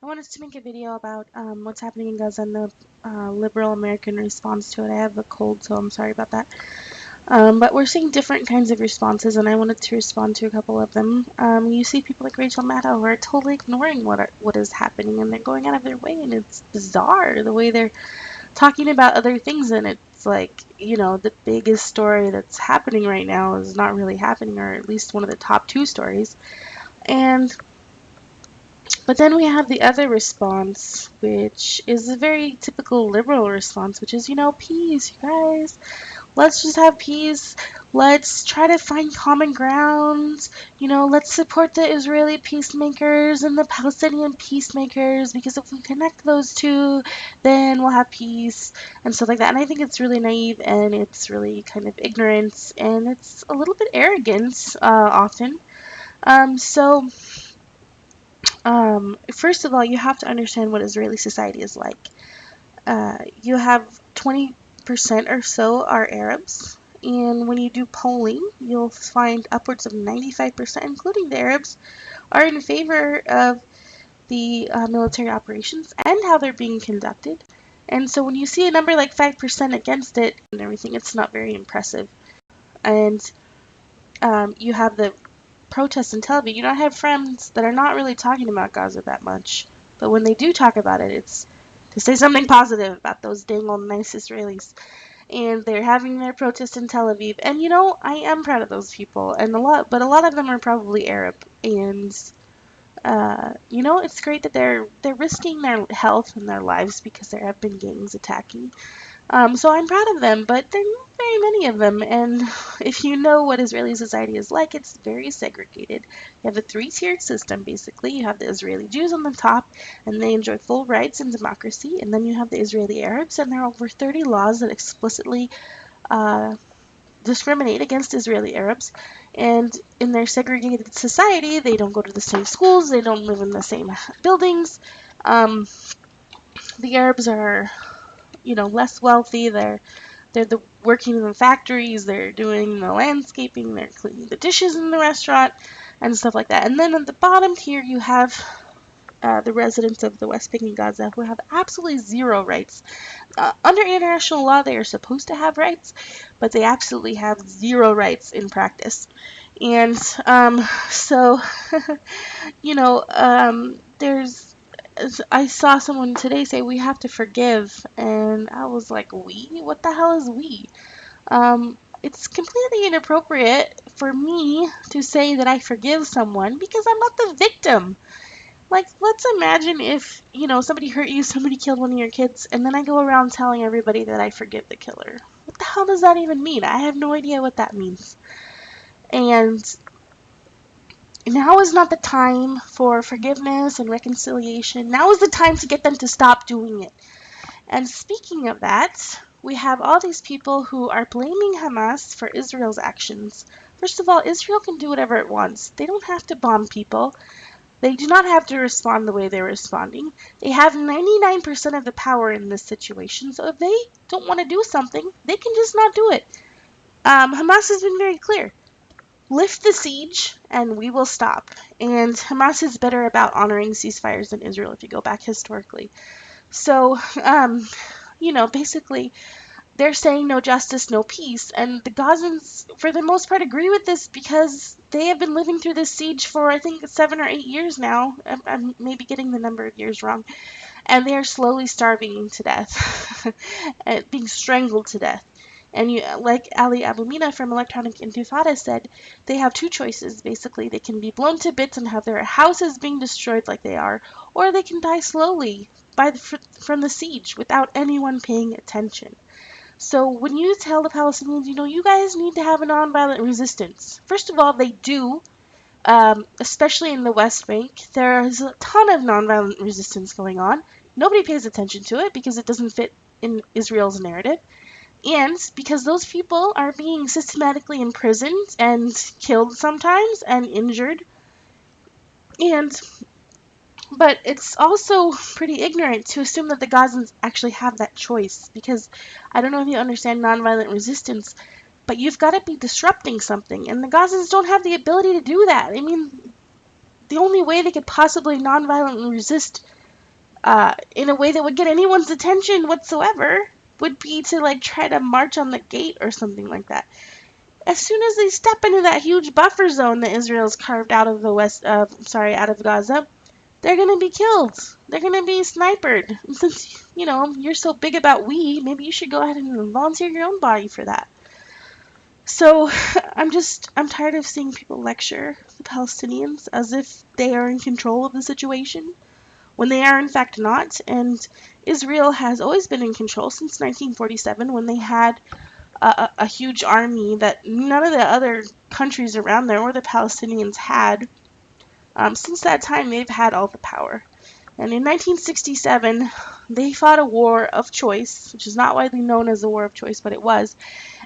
I wanted to make a video about what's happening in Gaza and the liberal American response to it. I have a cold, so I'm sorry about that. But we're seeing different kinds of responses, and I wanted to respond to a couple of them. You see people like Rachel Maddow who are totally ignoring what is happening, and they're going out of their way, and it's bizarre the way they're talking about other things, and it's like, the biggest story that's happening right now is not really happening, or at least one of the top two stories. And But then we have the other response, which is a very typical liberal response, which is, peace, you guys. Let's just have peace. Let's try to find common ground. Let's support the Israeli peacemakers and the Palestinian peacemakers, because if we connect those two, then we'll have peace and stuff like that. And I think it's really naive, and it's really kind of ignorant, and it's a little bit arrogant often. So first of all, you have to understand what Israeli society is like. You have 20% or so are Arabs, and when you do polling, you'll find upwards of 95%, including the Arabs, are in favor of the military operations and how they're being conducted. And so when you see a number like 5% against it and everything, it's not very impressive. And you have the protests in Tel Aviv. I have friends that are not really talking about Gaza that much, but when they do talk about it, it's to say something positive about those dang old nice Israelis. And they're having their protest in Tel Aviv, and I am proud of those people, and but a lot of them are probably Arab, and it's great that they're risking their health and their lives because there have been gangs attacking. So I'm proud of them, but there are not very many of them. And if you know what Israeli society is like, it's very segregated. You have a three-tiered system, basically. You have the Israeli Jews on the top, and they enjoy full rights and democracy. And then you have the Israeli Arabs, and there are over 30 laws that explicitly uh, discriminate against Israeli Arabs. And in their segregated society, they don't go to the same schools, they don't live in the same buildings. Um, the Arabs are, less wealthy. They're working in the factories, they're doing the landscaping, they're cleaning the dishes in the restaurant, and stuff like that. And then at the bottom tier, you have the residents of the West Bank and Gaza who have absolutely zero rights. Under international law, they are supposed to have rights, but they absolutely have zero rights in practice. And so, there's I saw someone today say we have to forgive, and I was like, we? What the hell is we? It's completely inappropriate for me to say that I forgive someone because I'm not the victim. Like, let's imagine if, somebody hurt you, somebody killed one of your kids, and then I go around telling everybody that I forgive the killer. What the hell does that even mean? I have no idea what that means. And now is not the time for forgiveness and reconciliation. Now is the time to get them to stop doing it. And speaking of that, we have all these people who are blaming Hamas for Israel's actions. First of all, Israel can do whatever it wants. They don't have to bomb people. They do not have to respond the way they're responding. They have 99% of the power in this situation, so if they don't want to do something, they can just not do it. Hamas has been very clear. Lift the siege and we will stop. And Hamas is better about honoring ceasefires than Israel if you go back historically. So, basically, they're saying no justice, no peace. And the Gazans, for the most part, agree with this because they have been living through this siege for, I think, 7 or 8 years now. I'm maybe getting the number of years wrong. And they are slowly starving to death, being strangled to death. And like Ali Abumina from Electronic Intifada said, they have two choices. Basically, they can be blown to bits and have their houses being destroyed like they are, or they can die slowly from the siege without anyone paying attention. So when you tell the Palestinians, you guys need to have a nonviolent resistance. First of all, they do, especially in the West Bank. There is a ton of nonviolent resistance going on. Nobody pays attention to it because it doesn't fit in Israel's narrative. And because those people are being systematically imprisoned and killed sometimes and injured. But it's also pretty ignorant to assume that the Gazans actually have that choice, because I don't know if you understand nonviolent resistance, but you've got to be disrupting something, and the Gazans don't have the ability to do that. I mean, the only way they could possibly nonviolently resist in a way that would get anyone's attention whatsoever would be to like try to march on the gate or something like that. As soon as they step into that huge buffer zone that Israel's carved out of out of Gaza, they're gonna be killed. They're gonna be sniped. And since you're so big about maybe you should go ahead and volunteer your own body for that. So I'm tired of seeing people lecture the Palestinians as if they are in control of the situation when they are in fact not. And Israel has always been in control since 1947 when they had a huge army that none of the other countries around there or the Palestinians had. Since that time, they've had all the power. And in 1967, they fought a war of choice, which is not widely known as a war of choice, but it was.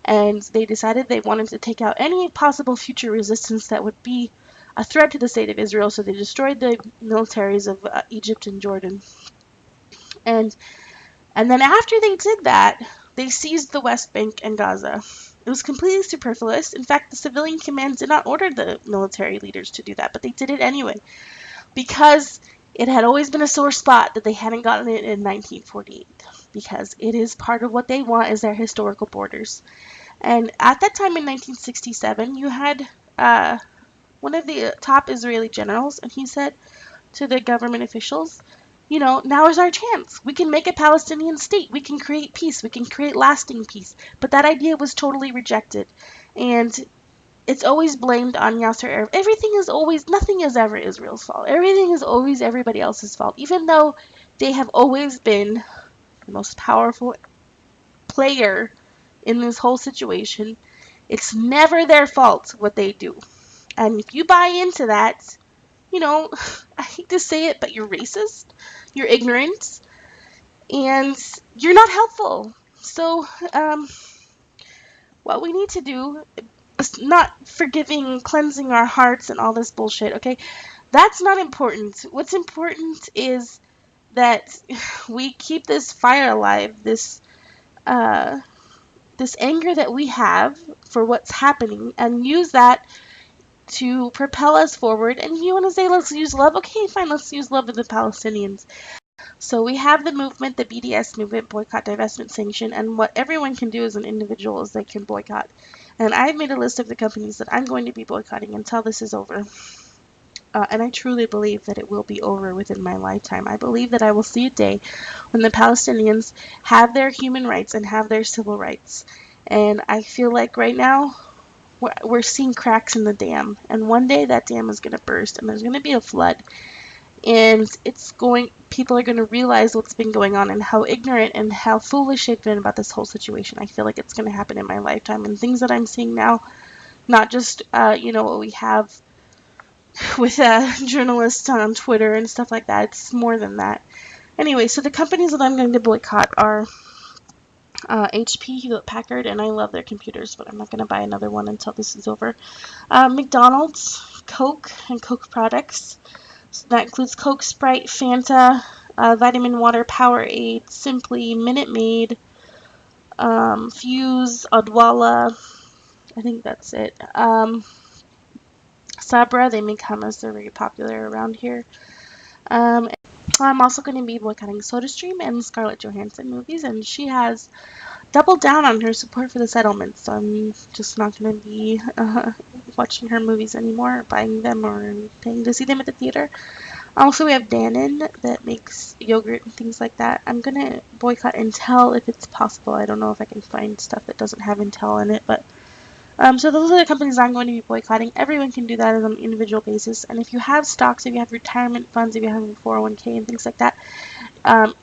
And they decided they wanted to take out any possible future resistance that would be a threat to the state of Israel, so they destroyed the militaries of Egypt and Jordan. And then after they did that, they seized the West Bank and Gaza. It was completely superfluous. In fact, the civilian command did not order the military leaders to do that, but they did it anyway because it had always been a sore spot that they hadn't gotten it in 1948, because it is part of what they want is their historical borders. And at that time in 1967, you had one of the top Israeli generals, and he said to the government officials, now is our chance. We can make a Palestinian state. We can create peace. We can create lasting peace. But that idea was totally rejected. And it's always blamed on Yasser Arafat. Nothing is ever Israel's fault. Everything is always everybody else's fault. Even though they have always been the most powerful player in this whole situation, it's never their fault what they do. And if you buy into that, I hate to say it, but you're racist, you're ignorant, and you're not helpful. So, what we need to do is not forgiving, cleansing our hearts, and all this bullshit, okay? That's not important. What's important is that we keep this fire alive, this anger that we have for what's happening, and use that to propel us forward. And if you want to say let's use love, okay, fine, let's use love with the Palestinians. So we have the movement, the BDS movement, boycott, divestment, sanction, and what everyone can do as an individual is they can boycott. And I've made a list of the companies that I'm going to be boycotting until this is over. And I truly believe that it will be over within my lifetime. I believe that I will see a day when the Palestinians have their human rights and have their civil rights. And I feel like right now we're seeing cracks in the dam. And one day that dam is going to burst and there's going to be a flood. And people are going to realize what's been going on and how ignorant and how foolish they've been about this whole situation. I feel like it's going to happen in my lifetime. And things that I'm seeing now, not just, what we have with journalists on Twitter and stuff like that. It's more than that. Anyway, so the companies that I'm going to boycott are HP, Hewlett Packard, and I love their computers, but I'm not going to buy another one until this is over. McDonald's, Coke, and Coke products. So that includes Coke, Sprite, Fanta, Vitamin Water, Powerade, Simply, Minute Maid, Fuse, Odwalla. I think that's it. Sabra, they make hummus. They're very popular around here. I'm also going to be boycotting SodaStream and Scarlett Johansson movies, and she has doubled down on her support for the settlement, so I'm just not going to be watching her movies anymore, or buying them, or paying to see them at the theater. Also, we have Dannon that makes yogurt and things like that. I'm going to boycott Intel if it's possible. I don't know if I can find stuff that doesn't have Intel in it, but so those are the companies I'm going to be boycotting. Everyone can do that on an individual basis. And if you have stocks, if you have retirement funds, if you have a 401k and things like that,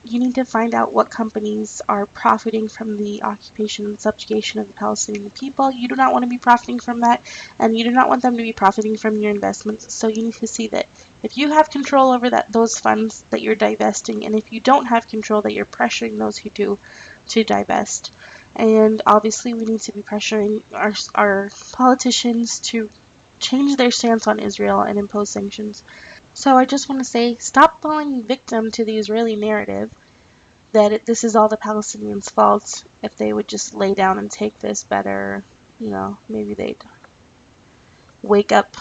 you need to find out what companies are profiting from the occupation and subjugation of the Palestinian people. You do not want to be profiting from that, and you do not want them to be profiting from your investments. So you need to see that if you have control over those funds that you're divesting, and if you don't have control, that you're pressuring those who do to divest. And obviously we need to be pressuring our politicians to change their stance on Israel and impose sanctions. So I just want to say, stop falling victim to the Israeli narrative that this is all the Palestinians' fault. If they would just lay down and take this better, maybe they'd wake up.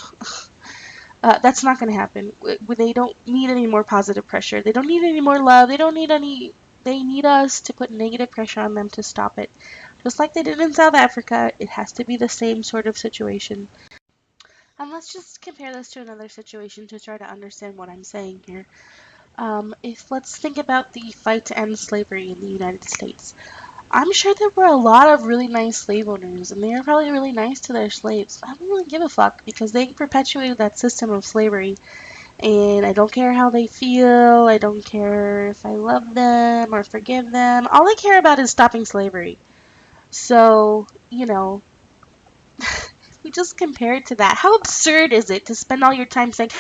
That's not going to happen. They don't need any more positive pressure. They don't need any more love. They don't need any. They need us to put negative pressure on them to stop it. Just like they did in South Africa, it has to be the same sort of situation. And let's just compare this to another situation to try to understand what I'm saying here. If let's think about the fight to end slavery in the United States. I'm sure there were a lot of really nice slave owners, and they were probably really nice to their slaves. I don't really give a fuck because they perpetuated that system of slavery, and I don't care how they feel. I don't care if I love them or forgive them. All I care about is stopping slavery. So, we just compare it to that. How absurd is it to spend all your time saying,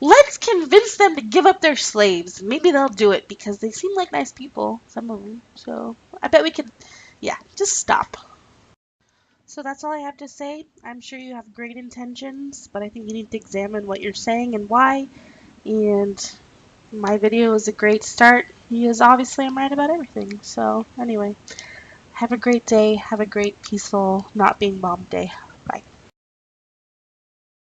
let's convince them to give up their slaves? Maybe they'll do it because they seem like nice people, some of them. So I bet we could, yeah, just stop. So that's all I have to say. I'm sure you have great intentions, but I think you need to examine what you're saying and why. And my video is a great start because obviously I'm right about everything. So anyway, have a great day. Have a great, peaceful, not being bombed day.